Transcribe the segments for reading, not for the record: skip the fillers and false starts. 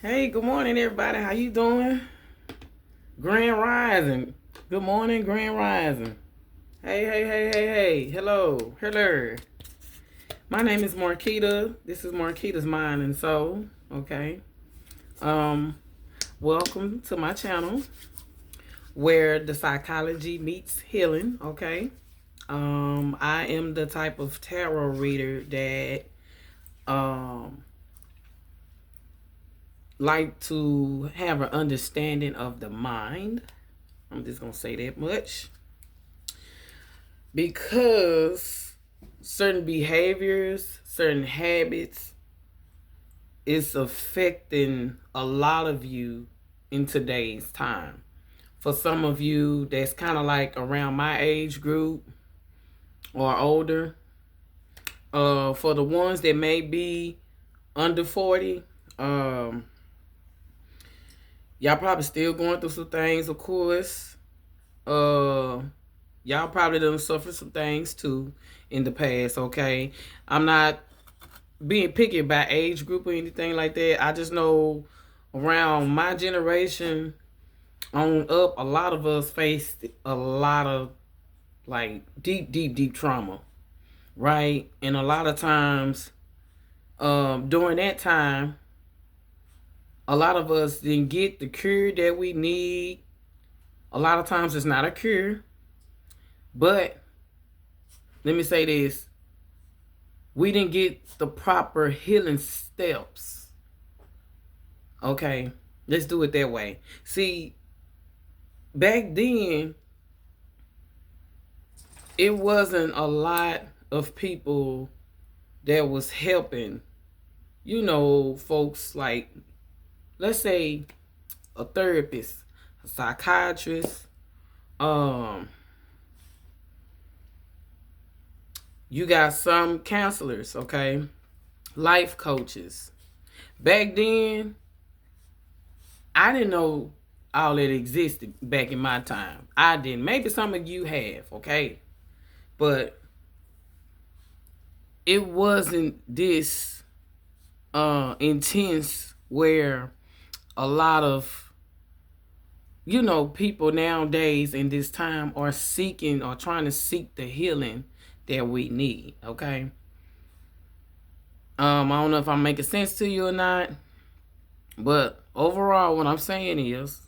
Hey, good morning, everybody. How you doing? Grand Rising. Good morning, Grand Rising. Hey. Hello. My name is Marquita. This is Marquita's Mind and Soul. Okay. Um, Welcome to my channel where the psychology meets healing. Okay. I am the type of tarot reader that um like to have an understanding of the mind. I'm just gonna say that much. Because certain behaviors, certain habits is affecting a lot of you in today's time. For some of you that's kind of like around my age group or older, for the ones that may be under 40, y'all probably still going through some things, of course. Y'all probably done suffered some things too in the past, okay? I'm not being picky about age group or anything like that. I just know around my generation on up, a lot of us faced a lot of like deep trauma, right? And a lot of times, during that time, a lot of us didn't get the cure that we need. A lot of times it's not a cure, but let me say this: we didn't get the proper healing steps. Okay, let's do it that way. See, back then, it wasn't a lot of people that was helping, folks like, let's say, a therapist, a psychiatrist, um, you got some counselors, okay, life coaches. Back then, I didn't know all that existed back in my time. I didn't. Maybe some of you have, okay? But it wasn't this intense where a lot of people nowadays in this time are seeking or trying to seek the healing that we need. Okay. I don't know if I'm making sense to you or not, but overall, what I'm saying is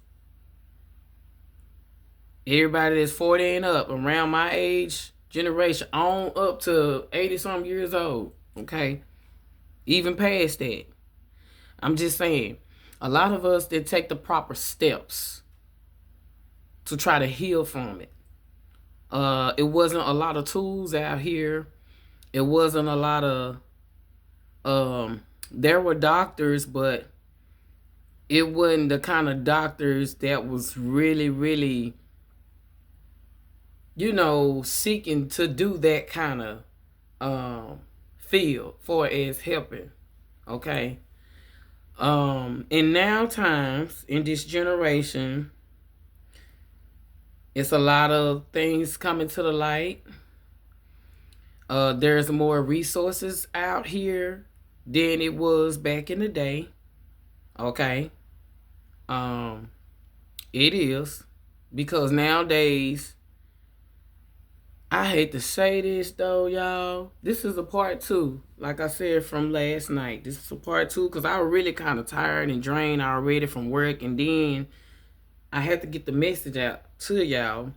everybody that's 40 and up, around my age generation, on up to 80 some years old, okay, even past that, I'm just saying, a lot of us did take the proper steps to try to heal from it. It wasn't a lot of tools out here. It wasn't a lot of there were doctors, but it wasn't the kind of doctors that was really, seeking to do that kind of field for as helping. Okay. In now times, in this generation, it's a lot of things coming to the light. There's more resources out here than it was back in the day. Okay. It is. Because nowadays, I hate to say this though, y'all. This is a part two. Like I said from last night. This is a part two because I was really kind of tired and drained already from work. And then I had to get the message out to y'all.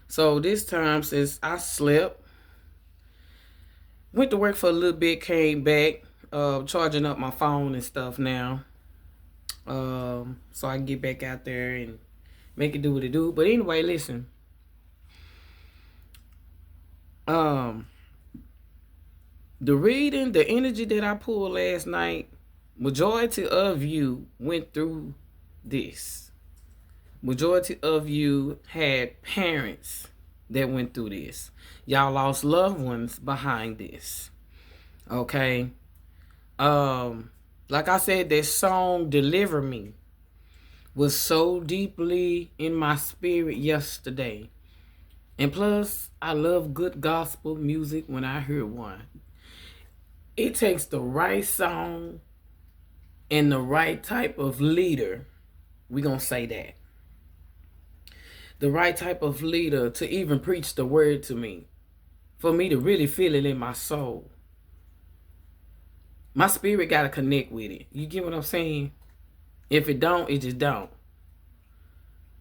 So this time, since I slept, went to work for a little bit, came back, charging up my phone and stuff now. So I can get back out there and make it do what it do. But anyway, listen. The reading, the energy that I pulled last night, majority of you went through this. Majority of you had parents that went through this. Y'all lost loved ones behind this. Okay. Like I said, that song Deliver Me was so deeply in my spirit yesterday. And plus, I love good gospel music when I hear one. It takes the right song and the right type of leader, we gonna say that. The right type of leader to even preach the word to me, for me to really feel it in my soul. My spirit gotta connect with it. You get what I'm saying? If it don't, it just don't.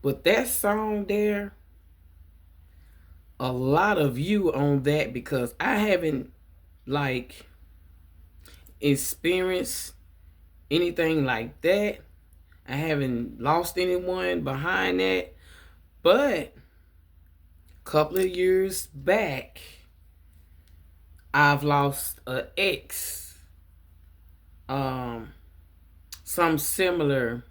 But that song there, a lot of you on that, because I haven't like experienced anything like that. I haven't lost anyone behind that. But a couple of years back, I've lost an ex. Some similar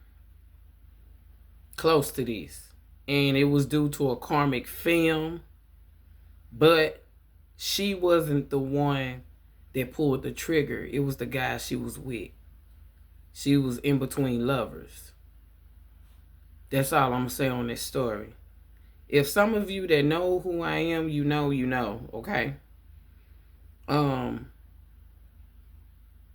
close to this. And it was due to a karmic film. But she wasn't the one that pulled the trigger. It was the guy she was with. She was in between lovers. That's all I'm going to say on this story. If some of you that know who I am, you know, okay?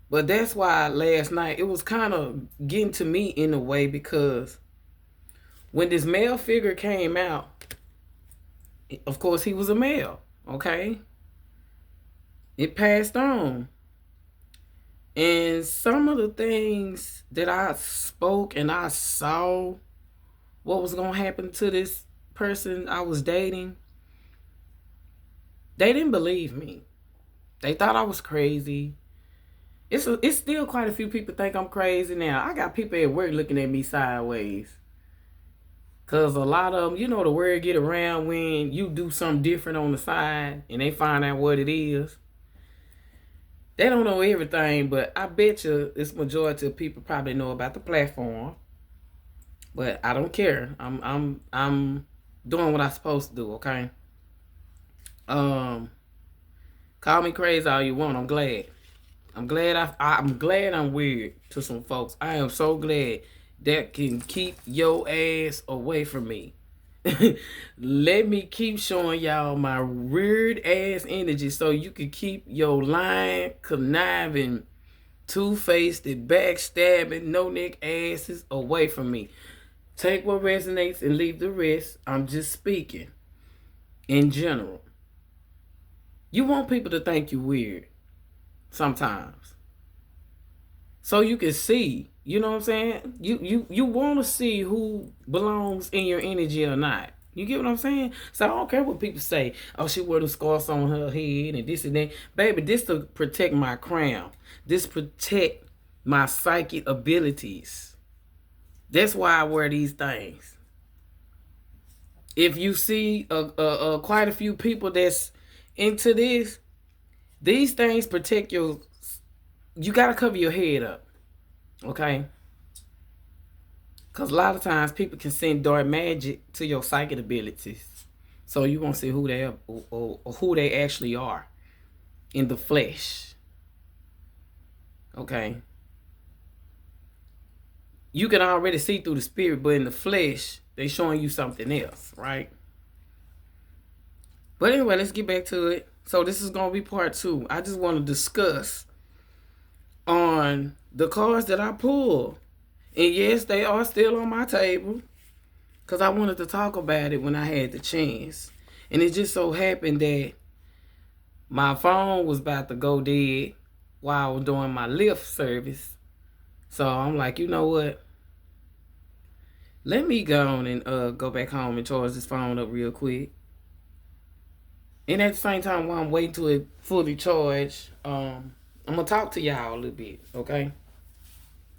But that's why last night, it was kind of getting to me in a way, because when this male figure came out, of course he was a male, okay? It passed on. And some of the things that I spoke and I saw what was going to happen to this person I was dating, they didn't believe me. They thought I was crazy. It's still quite a few people think I'm crazy now. I got people at work looking at me sideways. Because a lot of them, the word get around when you do something different on the side and they find out what it is. They don't know everything, but I bet you this majority of people probably know about the platform. But I don't care. I'm doing what I'm supposed to do, okay? Call me crazy all you want. I'm glad. I'm glad I'm weird to some folks. I am so glad that can keep your ass away from me. Let me keep showing y'all my weird ass energy so you can keep your lying, conniving, two-faced, backstabbing, no-neck asses away from me. Take what resonates and leave the rest. I'm just speaking in general. You want people to think you weird sometimes, so you can see. You know what I'm saying? You want to see who belongs in your energy or not. You get what I'm saying? So I don't care what people say. Oh, she wore the scars on her head and this and that. Baby, this to protect my crown. This protect my psychic abilities. That's why I wear these things. If you see quite a few people that's into this, these things protect you got to cover your head up. Okay? Because a lot of times people can send dark magic to your psychic abilities. So you won't see who they are or who they actually are in the flesh. Okay? You can already see through the spirit, but in the flesh, they showing you something else, right? But anyway, let's get back to it. So this is going to be part 2. I just want to discuss on the cards that I pulled. And yes, they are still on my table, because I wanted to talk about it when I had the chance. And it just so happened that my phone was about to go dead while I was doing my Lyft service. So I'm like, you know what? Let me go on and go back home and charge this phone up real quick. And at the same time, while I'm waiting till it fully charged, I'm going to talk to y'all a little bit, okay?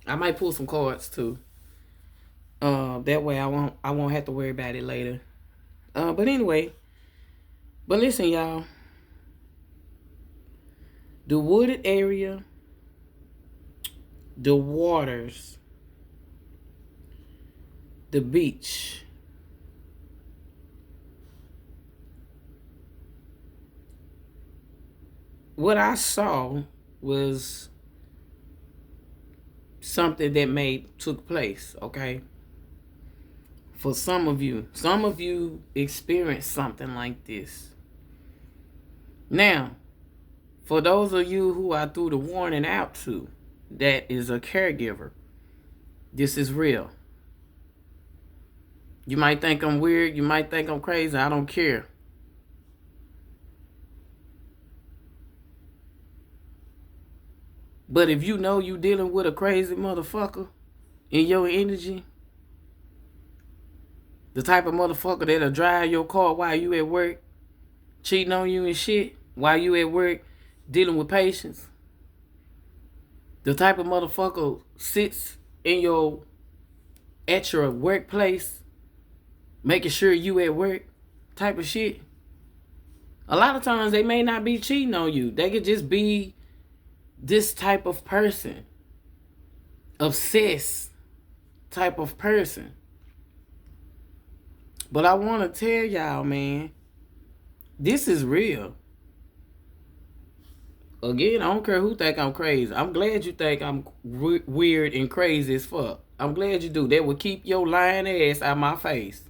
I might pull some cards too. That way I won't have to worry about it later. But anyway, listen, y'all. The wooded area, the waters, the beach. What I saw was something that took place, okay? For some of you experienced something like this. Now, for those of you who I threw the warning out to, that is a caregiver. This is real. You might think I'm weird. You might think I'm crazy. I don't care. But if you know you dealing with a crazy motherfucker in your energy, the type of motherfucker that'll drive your car while you at work, cheating on you and shit, while you at work, dealing with patients, the type of motherfucker sits at your workplace, making sure you at work, type of shit. A lot of times they may not be cheating on you. They could just be this type of person, obsessed type of person. But I want to tell y'all, man, this is real. Again, I don't care who think I'm crazy. I'm glad you think I'm weird and crazy as fuck. I'm glad you do. That will keep your lying ass out my face.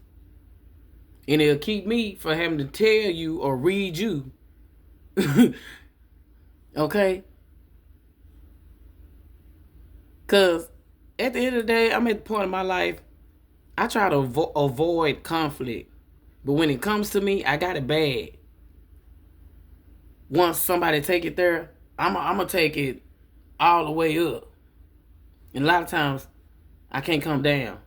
And it'll keep me from having to tell you or read you. Okay? Because at the end of the day, I'm at the point in my life, I try to avoid conflict. But when it comes to me, I got it bad. Once somebody take it there, I'm going to take it all the way up. And a lot of times, I can't come down.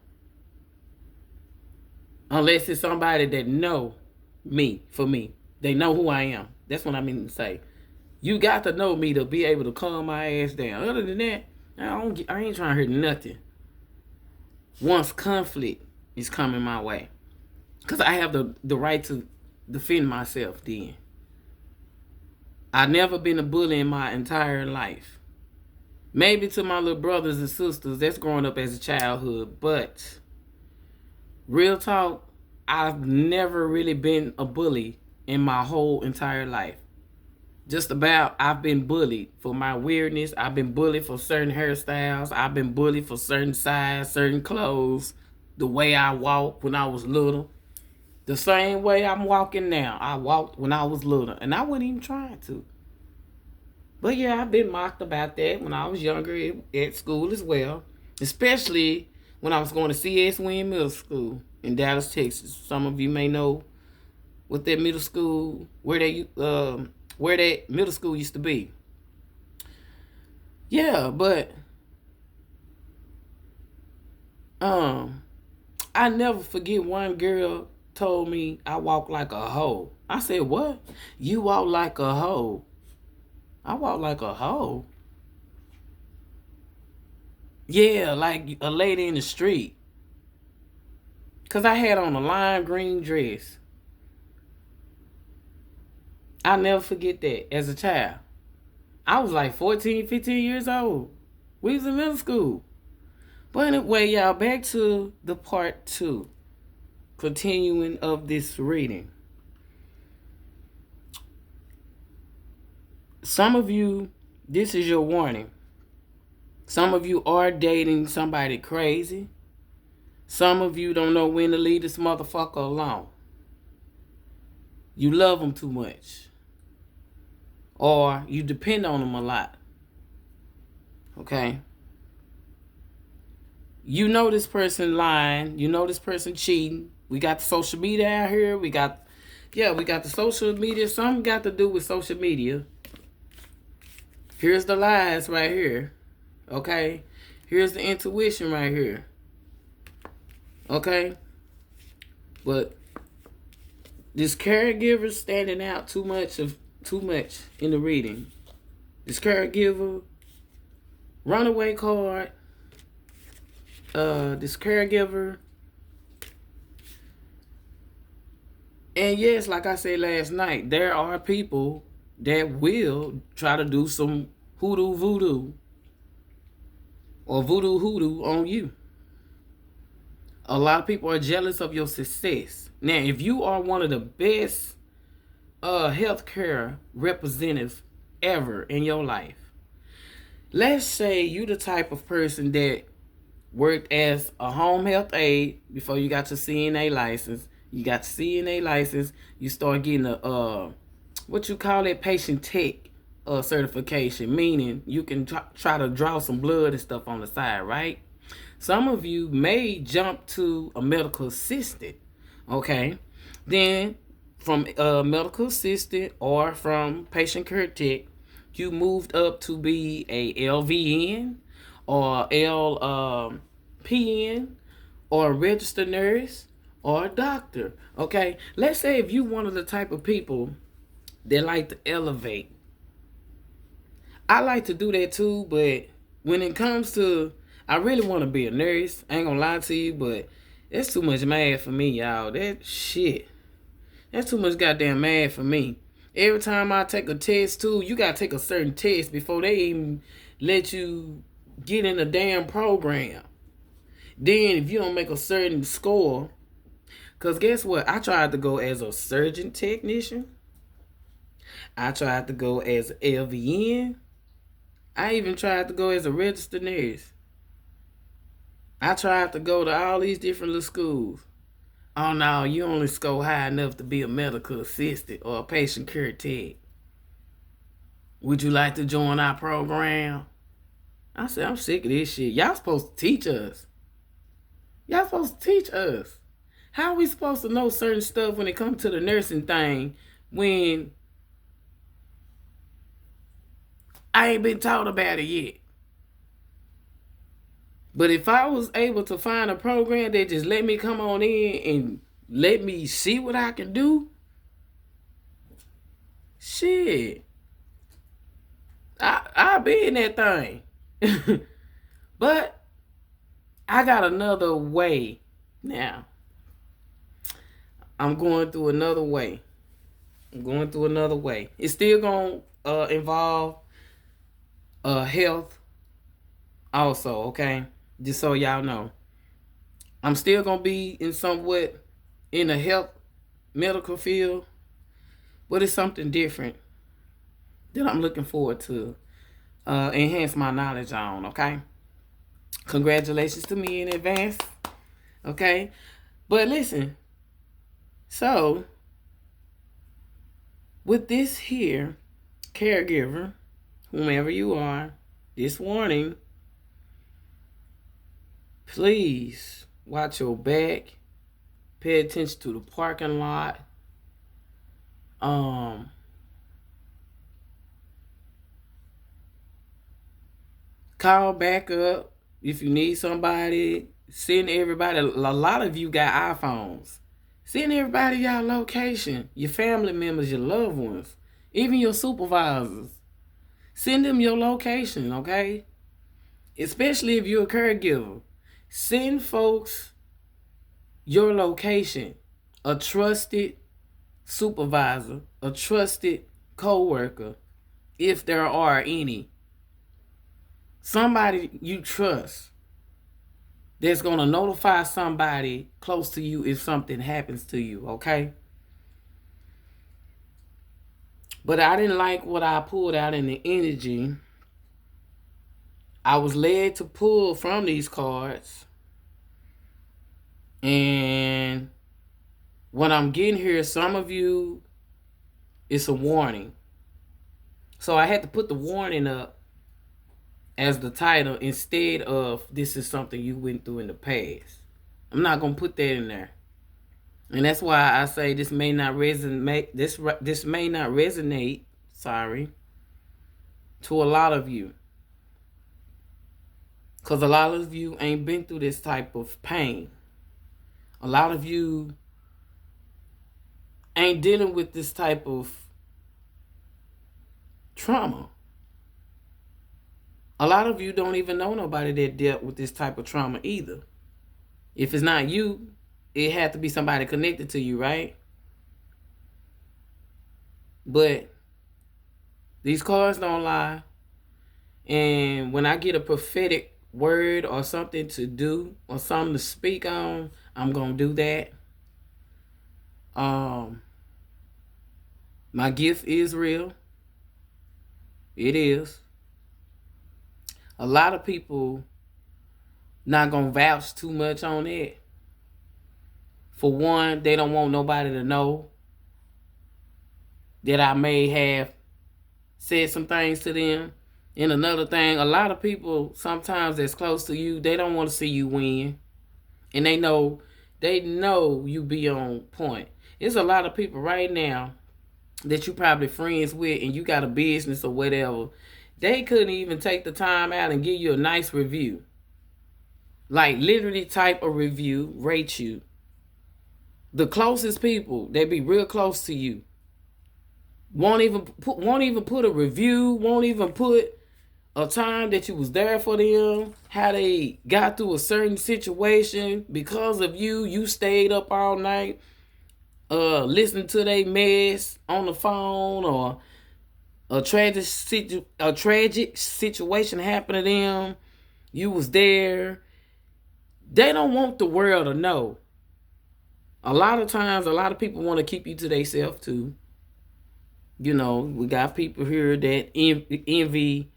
Unless it's somebody that know me, for me. They know who I am. That's what I mean to say. You got to know me to be able to calm my ass down. Other than that, I ain't trying to hear nothing. Once conflict is coming my way. Because I have the right to defend myself then. I've never been a bully in my entire life. Maybe to my little brothers and sisters, that's growing up as a childhood. But real talk, I've never really been a bully in my whole entire life. Just about, I've been bullied for my weirdness. I've been bullied for certain hairstyles. I've been bullied for certain size, certain clothes. The way I walked when I was little. The same way I'm walking now. I walked when I was little. And I wasn't even trying to. But yeah, I've been mocked about that when I was younger at school as well. Especially when I was going to C.S. Wynn Middle School in Dallas, Texas. Some of you may know what that middle school, where that middle school used to be. Yeah, but I never forget one girl told me I walk like a hoe. I said, what? You walk like a hoe. I walk like a hoe. Yeah, like a lady in the street. Because I had on a lime green dress. I'll never forget that as a child. I was like 14, 15 years old. We was in middle school. But anyway, y'all, back to the part 2. Continuing of this reading. Some of you, this is your warning. Some of you are dating somebody crazy. Some of you don't know when to leave this motherfucker alone. You love them too much. Or you depend on them a lot. Okay? You know this person lying. You know this person cheating. We got the social media out here. We got the social media. Something got to do with social media. Here's the lies right here. Okay? Here's the intuition right here. Okay? But this caregiver standing out too much in the reading. This caregiver, runaway card, this caregiver. And yes, like I said last night, there are people that will try to do some hoodoo voodoo or voodoo hoodoo on you. A lot of people are jealous of your success. Now, if you are one of the best healthcare representatives ever in your life, let's say you the type of person that worked as a home health aide before you got your CNA license. You got CNA license. You start getting a what you call it, patient tech certification, meaning you can try to draw some blood and stuff on the side, right? Some of you may jump to a medical assistant, okay? Then from a medical assistant or from patient care tech, you moved up to be a LVN or LPN or a registered nurse or a doctor, okay? Let's say if you one of the type of people that like to elevate. I like to do that too, but when it comes to, I really want to be a nurse. I ain't gonna lie to you, but it's too much math for me, y'all. That's too much goddamn math for me. Every time I take a test too, you gotta take a certain test before they even let you get in the damn program. Then if you don't make a certain score, cause guess what? I tried to go as a surgeon technician. I tried to go as LVN. I even tried to go as a registered nurse. I tried to go to all these different little schools. Oh no, you only score high enough to be a medical assistant or a patient care tech. Would you like to join our program? I said, I'm sick of this shit. Y'all supposed to teach us. Y'all supposed to teach us. How are we supposed to know certain stuff when it comes to the nursing thing when I ain't been taught about it yet? But if I was able to find a program that just let me come on in and let me see what I can do, shit, I'll be in that thing. But I got another way now. I'm going through another way. It's still going to involve health also, okay? Just so y'all know. I'm still going to be somewhat in the health medical field, but it's something different that I'm looking forward to enhance my knowledge on, okay? Congratulations to me in advance, okay? But listen, so with this here, caregiver, whomever you are, this warning, please watch your back. Pay attention to the parking lot. Call back up if you need somebody. Send everybody. A lot of you got iPhones. Send everybody your location. Your family members, your loved ones, even your supervisors. Send them your location, okay? Especially if you're a caregiver. Send folks your location. A trusted supervisor, a trusted co-worker, if there are any. Somebody you trust that's going to notify somebody close to you if something happens to you, okay? But I didn't like what I pulled out in the energy. I was led to pull from these cards. And what I'm getting here, some of you, it's a warning. So I had to put the warning up as the title instead of this is something you went through in the past. I'm not going to put that in there. And that's why I say this may not resonate. This may not resonate, to a lot of you. Because a lot of you ain't been through this type of pain. A lot of you ain't dealing with this type of trauma. A lot of you don't even know nobody that dealt with this type of trauma either. If it's not you, it had to be somebody connected to you, right? But these cards don't lie. And when I get a prophetic word or something to do or something to speak on, I'm going to do that. My gift is real. It is. A lot of people not going to vouch too much on it. For one, they don't want nobody to know that I may have said some things to them. And another thing, a lot of people sometimes that's close to you, they don't want to see you win. And they know you be on point. There's a lot of people right now that you probably friends with and you got a business or whatever. They couldn't even take the time out and give you a nice review. Like literally type a review, rate you. The closest people, they be real close to you, won't even put a review, won't even put a time that you was there for them, how they got through a certain situation because of you. You stayed up all night, listening to their mess on the phone, or a tragic situation happened to them. You was there. They don't want the world to know. A lot of times, a lot of people want to keep you to themselves too. You know, we got people here that envy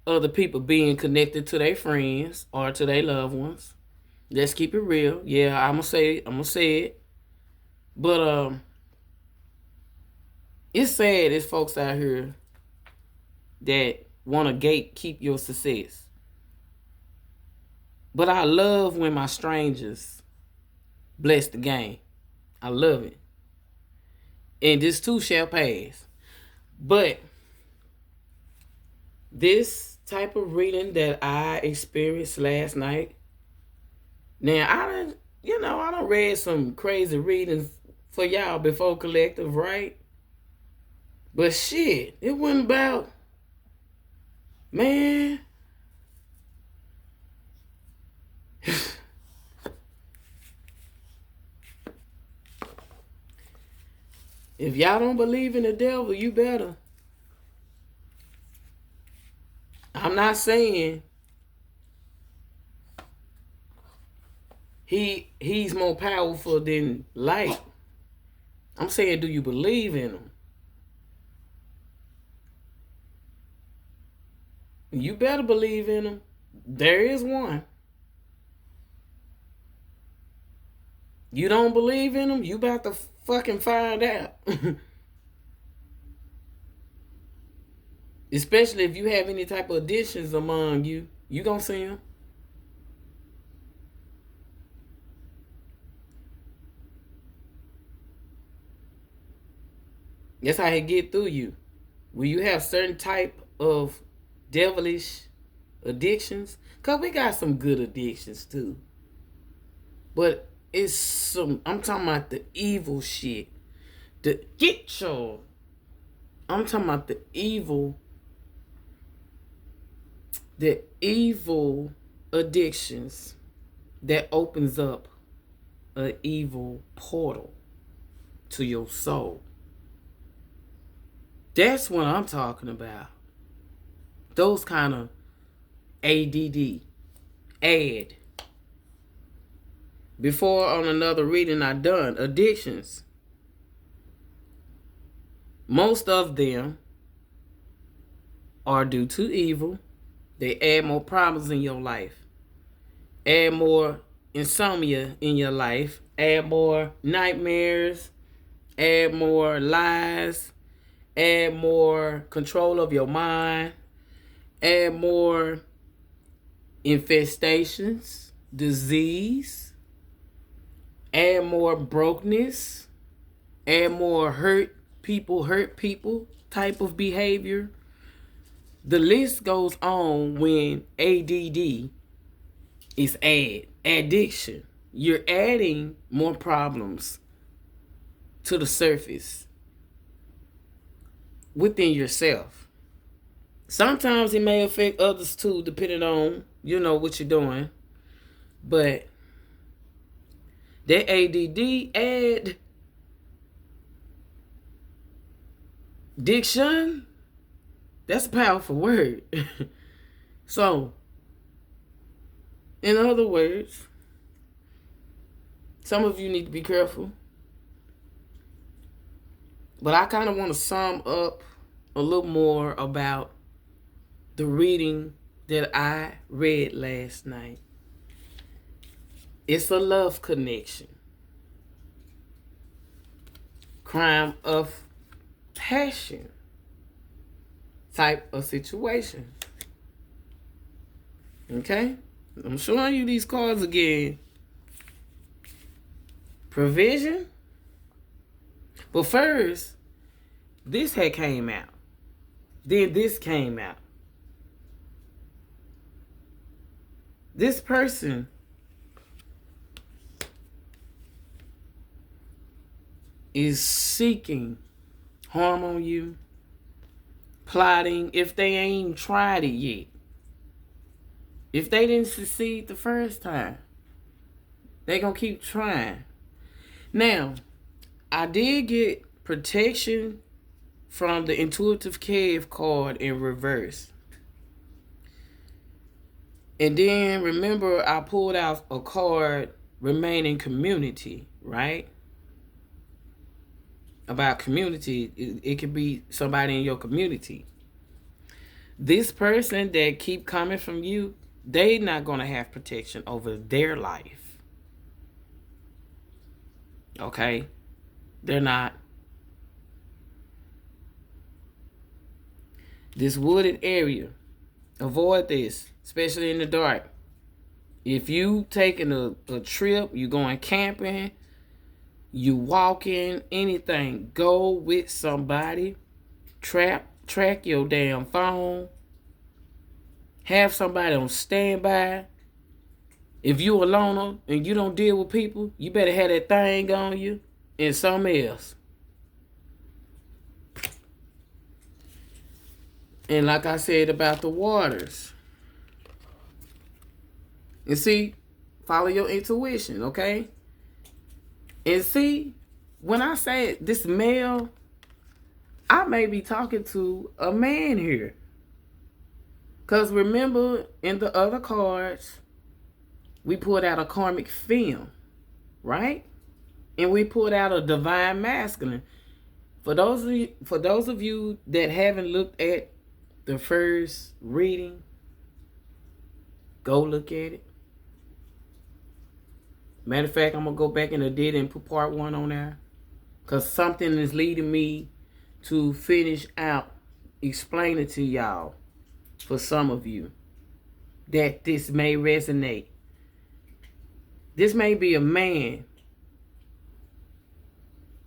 other people being connected to their friends or to their loved ones. Let's keep it real. Yeah, I'm gonna say it. But it's sad there's folks out here that want to gatekeep your success. But I love when my strangers bless the game. I love it. And this too shall pass. But this type of reading that I experienced last night, now I done read some crazy readings for y'all before collective, right? But shit, it wasn't about, man. If y'all don't believe in the devil, you better. I'm not saying he's more powerful than light. I'm saying, do you believe in him? You better believe in him. There is one. You don't believe in him, you about to fucking find out. Especially if you have any type of additions among you, you gonna see him. That's how he get through you. When you have certain type of devilish addictions, cause we got some good addictions too. But it's some, I'm talking about the evil shit. I'm talking about the evil addictions that opens up an evil portal to your soul. That's what I'm talking about. Those kind of ADD. Add. Before on another reading I done, addictions. Most of them are due to evil. They add more problems in your life. Add more insomnia in your life. Add more nightmares. Add more lies. Add more control of your mind. Add more infestations, disease. Add more brokenness. Add more hurt people type of behavior. The list goes on when ADD is addiction. You're adding more problems to the surface within yourself. Sometimes it may affect others too, depending on, what you're doing. But that ADD, addiction, that's a powerful word. So, in other words, some of you need to be careful. But I kind of want to sum up a little more about the reading that I read last night. It's a love connection. Crime of passion. type of situation. Okay? I'm showing you these cards again. Provision. But first, this had came out. Then this came out. This person is seeking harm on you, plotting if they ain't tried it yet. If they didn't succeed the first time, they gonna keep trying. Now, I did get protection from the Intuitive Cave card in reverse. And then remember, I pulled out a card, Remaining Community, right? About community. It could be somebody in your community. This person that keep coming from you, they not going to have protection over their life. Okay? They're not. This wooded area, avoid this, especially in the dark. If you taking a trip, you going camping, you walking, anything, go with somebody. Track your damn phone. Have somebody on standby. If you a loner and you don't deal with people, you better have that thing on you and something else. And like I said about the waters. And see, follow your intuition, okay? And see, when I say this male, I may be talking to a man here. Because remember, in the other cards, we pulled out a karmic film, right? And we pulled out a divine masculine. For those of you that haven't looked at the first reading, go look at it. Matter of fact, I'm going to go back and I did and put part 1 on there. Because something is leading me to finish out explaining to y'all, for some of you, that this may resonate. This may be a man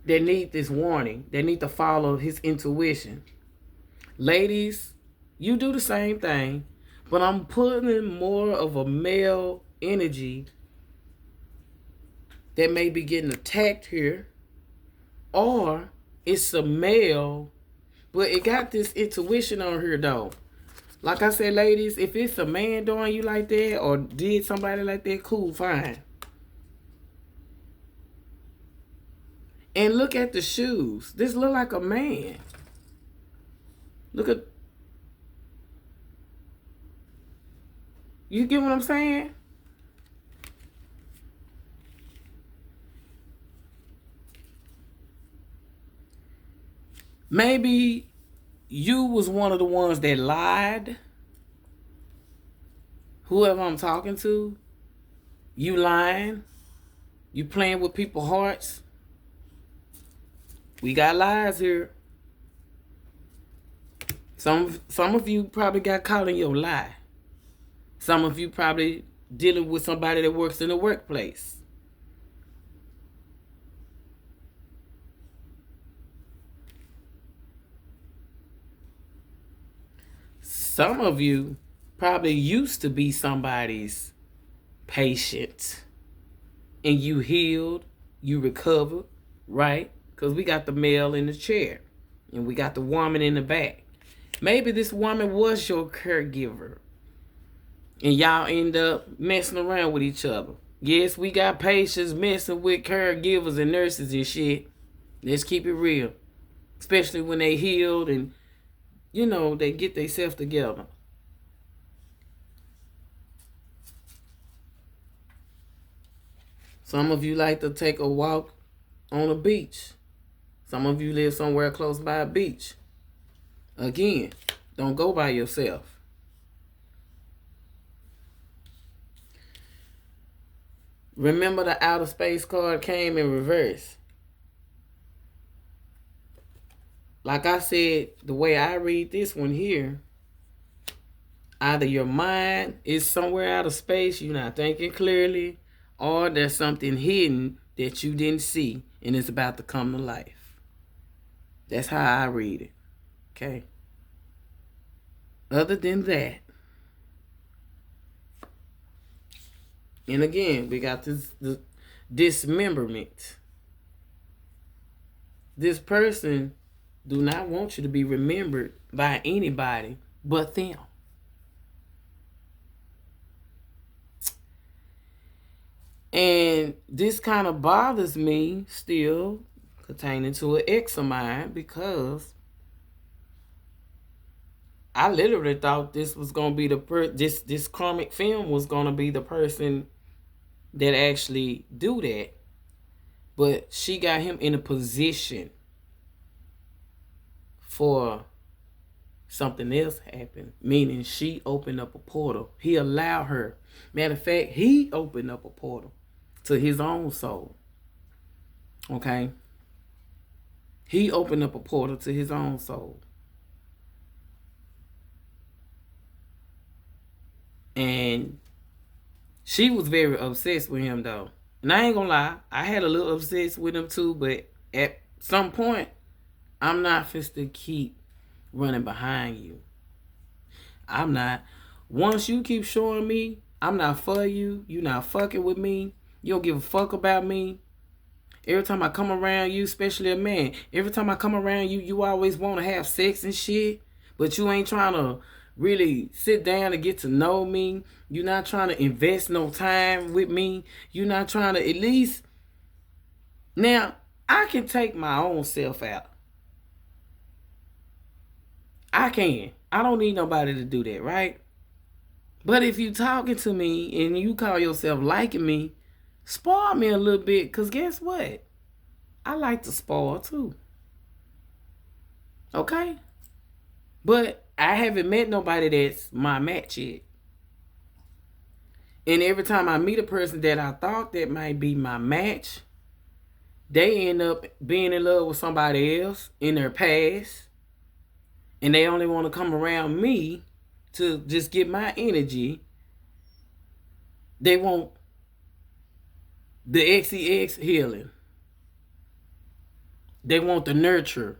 that need this warning. They need to follow his intuition. Ladies, you do the same thing, but I'm putting more of a male energy that may be getting attacked here, or it's a male, but it got this intuition on here though. Like I said, ladies, if it's a man doing you like that or did somebody like that, cool, fine. And look at the shoes. This look like a man. Look at, you get what I'm saying? Maybe you was one of the ones that lied. Whoever I'm talking to, you lying. You playing with people's hearts. We got lies here. Some of you probably got caught in your lie. Some of you probably dealing with somebody that works in the workplace. Some of you probably used to be somebody's patient and you healed, you recovered, right? Because we got the male in the chair and we got the woman in the back. Maybe this woman was your caregiver and y'all end up messing around with each other. Yes, we got patients messing with caregivers and nurses and shit. Let's keep it real. Especially when they healed and, you know, they get themselves together. Some of you like to take a walk on a beach. Some of you live somewhere close by a beach. Again, don't go by yourself. Remember the outer space card came in reverse. like I said, the way I read this one here, either your mind is somewhere out of space, you're not thinking clearly, or there's something hidden that you didn't see and it's about to come to life. That's how I read it. Okay. Other than that, and again, we got the dismemberment. This person do not want you to be remembered by anybody but them. And this kind of bothers me still, pertaining to an ex of mine, because I literally thought this was gonna be this karmic film was gonna be the person that actually do that. But she got him in a position for something else happen, meaning she opened up a portal. He allowed her. Matter of fact, he opened up a portal to his own soul. Okay? He opened up a portal to his own soul. And she was very obsessed with him, though. And I ain't gonna lie, I had a little obsessed with him too, but at some point, I'm not fit to keep running behind you. I'm not. Once you keep showing me I'm not for you, you not fucking with me, you don't give a fuck about me. Every time I come around you, especially a man, every time I come around you, you always want to have sex and shit, but you ain't trying to really sit down and get to know me. You're not trying to invest no time with me. You're not trying to at least... Now, I can take my own self out. I can. I don't need nobody to do that, right? But if you talking to me and you call yourself liking me, spoil me a little bit, because guess what? I like to spoil too. Okay? But I haven't met nobody that's my match yet. And every time I meet a person that I thought that might be my match, they end up being in love with somebody else in their past. And they only want to come around me to just get my energy. They want the XEX healing. They want the nurture.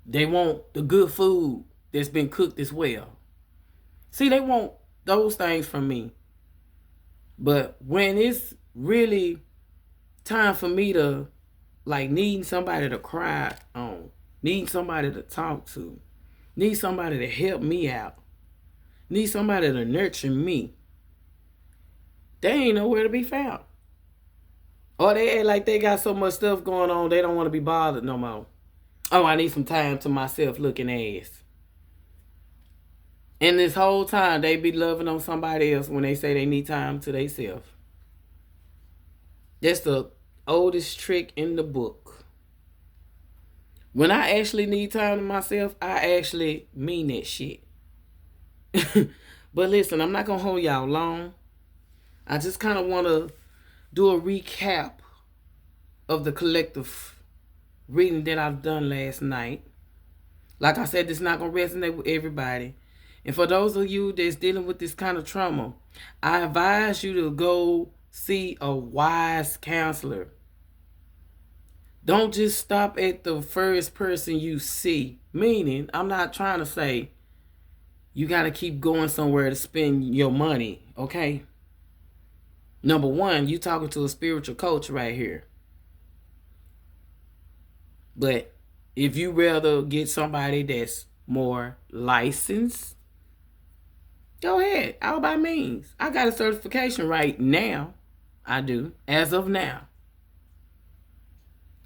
They want the good food that's been cooked as well. See, they want those things from me. But when it's really time for me to, like, needing somebody to cry on, needing somebody to talk to, need somebody to help me out, need somebody to nurture me, they ain't nowhere to be found. Or they act like they got so much stuff going on, they don't want to be bothered no more. Oh, I need some time to myself looking ass. And this whole time, they be loving on somebody else when they say they need time to themselves. That's the oldest trick in the book. When I actually need time to myself, I actually mean that shit. But listen, I'm not going to hold y'all long. I just kind of want to do a recap of the collective reading that I've done last night. Like I said, this is not going to resonate with everybody. And for those of you that's dealing with this kind of trauma, I advise you to go see a wise counselor. Don't just stop at the first person you see. Meaning, I'm not trying to say you got to keep going somewhere to spend your money, okay? Number one, you talking to a spiritual coach right here. But if you rather get somebody that's more licensed, go ahead, all by means. I got a certification right now. I do, as of now.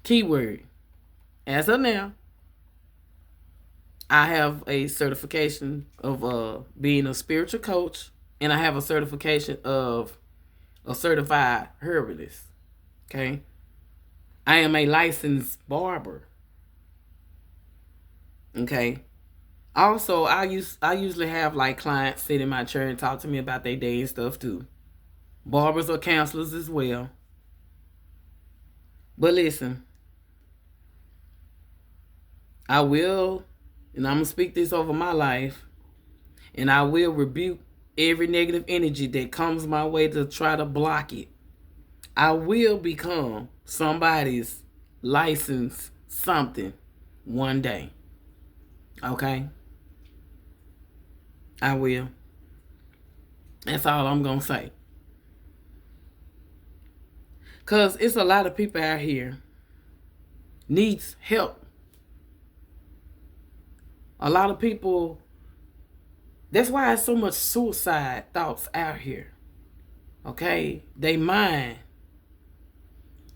Keyword, as of now. I have a certification of being a spiritual coach, and I have a certification of a certified herbalist. Okay? I am a licensed barber. Okay? Also, I usually have like clients sit in my chair and talk to me about their day and stuff too. Barbers or counselors as well. But listen, I will, and I'm going to speak this over my life, and I will rebuke every negative energy that comes my way to try to block it. I will become somebody's licensed something one day. Okay? I will. That's all I'm going to say. Because it's a lot of people out here needs help. A lot of people, that's why there's so much suicide thoughts out here. Okay? They mind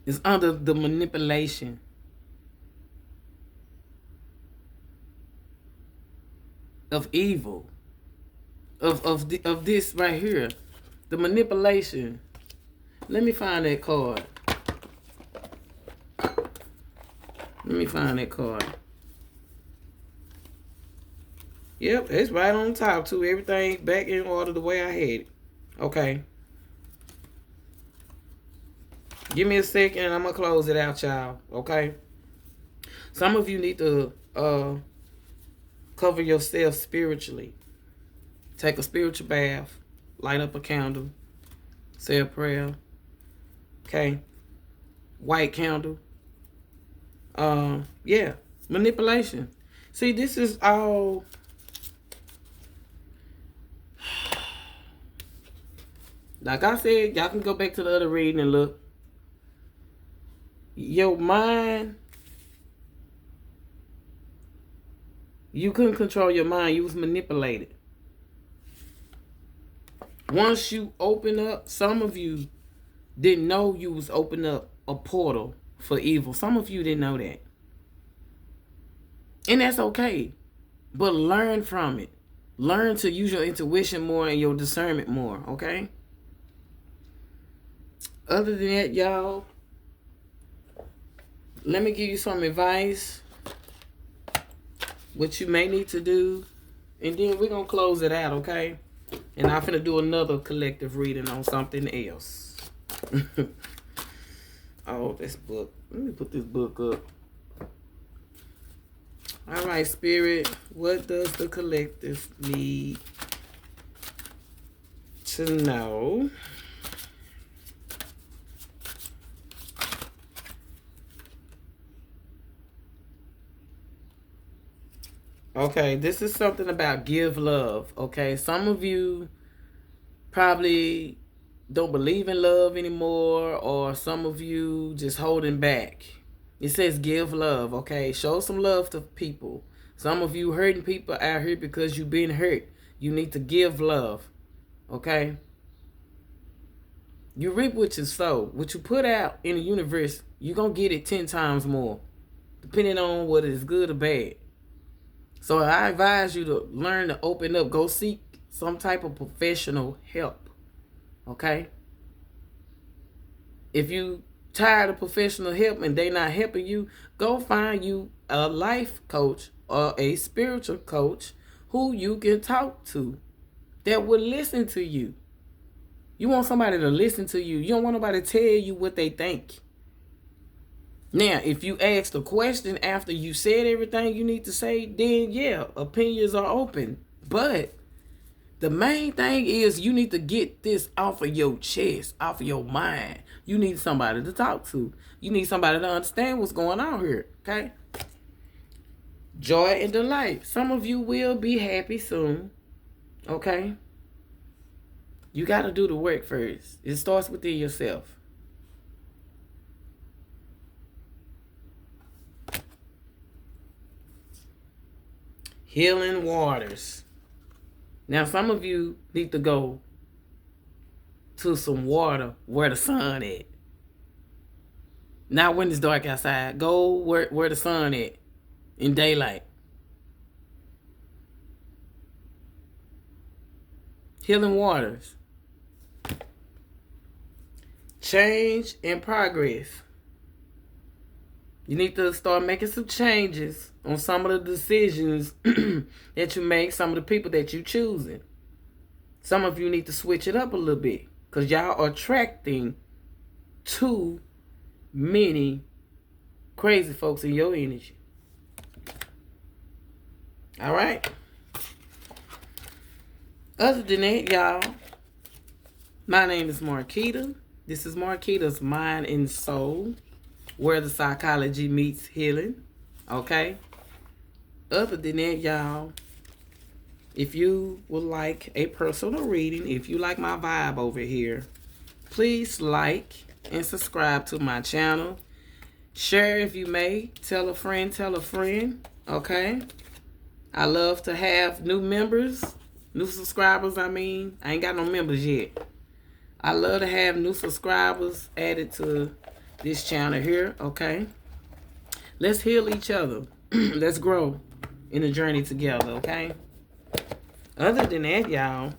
is under the manipulation of evil. Of this right here. The manipulation. Let me find that card. Let me find that card. Yep, it's right on top too. Everything back in order the way I had it. Okay. Give me a second and I'm going to close it out, y'all. Okay? Some of you need to cover yourself spiritually. Take a spiritual bath. Light up a candle. Say a prayer. Okay? White candle. Yeah. Manipulation. See, this is all... Like I said, y'all can go back to the other reading and look. Your mind, you couldn't control your mind. You was manipulated. Once you open up, some of you didn't know you was opening up a portal for evil. Some of you didn't know that. And that's okay. But learn from it. Learn to use your intuition more and your discernment more, okay? Other than that, y'all, let me give you some advice, what you may need to do, and then we're going to close it out, okay? And I'm finna do another collective reading on something else. Oh, this book. Let me put this book up. All right, Spirit, what does the collective need to know? Okay, this is something about give love, okay? Some of you probably don't believe in love anymore, or some of you just holding back. It says give love, okay? Show some love to people. Some of you hurting people out here because you've been hurt. You need to give love, okay? You reap what you sow. What you put out in the universe, you're going to get it 10 times more, depending on what is good or bad. So I advise you to learn to open up. Go seek some type of professional help. Okay? If you tired of professional help and they not helping you, go find you a life coach or a spiritual coach who you can talk to that will listen to you. You want somebody to listen to you. You don't want nobody to tell you what they think. Now, if you ask the question after you said everything you need to say, then yeah, opinions are open. But the main thing is you need to get this off of your chest, off of your mind. You need somebody to talk to. You need somebody to understand what's going on here, okay? Joy and delight. Some of you will be happy soon, okay? You got to do the work first. It starts within yourself. Healing waters. Now, some of you need to go to some water where the sun at. Not when it's dark outside. Go where the sun at in daylight. Healing waters. Change and progress. You need to start making some changes on some of the decisions that you make, some of the people that you choosing. Some of you need to switch it up a little bit because y'all are attracting too many crazy folks in your energy. All right. Other than that, y'all, my name is Marquita. This is Marquita's Mind and Soul, where the psychology meets healing. Okay? Other than that, y'all, if you would like a personal reading, if you like my vibe over here, please like and subscribe to my channel. Share if you may. Tell a friend, okay? I love to have new members, new subscribers, I ain't got no members yet. I love to have new subscribers added to this channel here, okay? Let's heal each other. Let's grow in the journey together, okay? Other than that, y'all,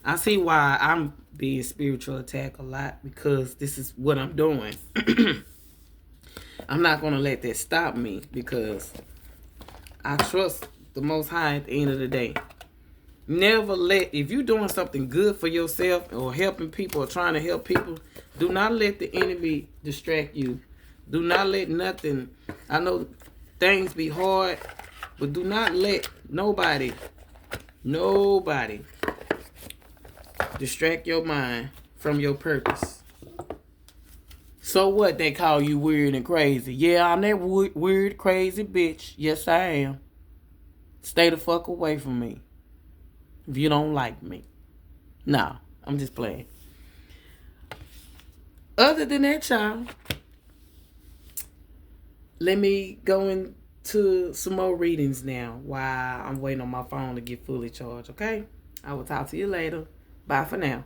I see why I'm being spiritual attacked a lot, because this is what I'm doing. I'm not going to let that stop me, because I trust the Most High at the end of the day. Never let, if you're doing something good for yourself or helping people or trying to help people, do not let the enemy distract you. Do not let nothing, I know things be hard, but do not let nobody distract your mind from your purpose. So what, they call you weird and crazy? Yeah, I'm that weird, crazy bitch. Yes, I am. Stay the fuck away from me if you don't like me. Nah, I'm just playing. Other than that, y'all, let me go into some more readings now while I'm waiting on my phone to get fully charged, okay? I will talk to you later. Bye for now.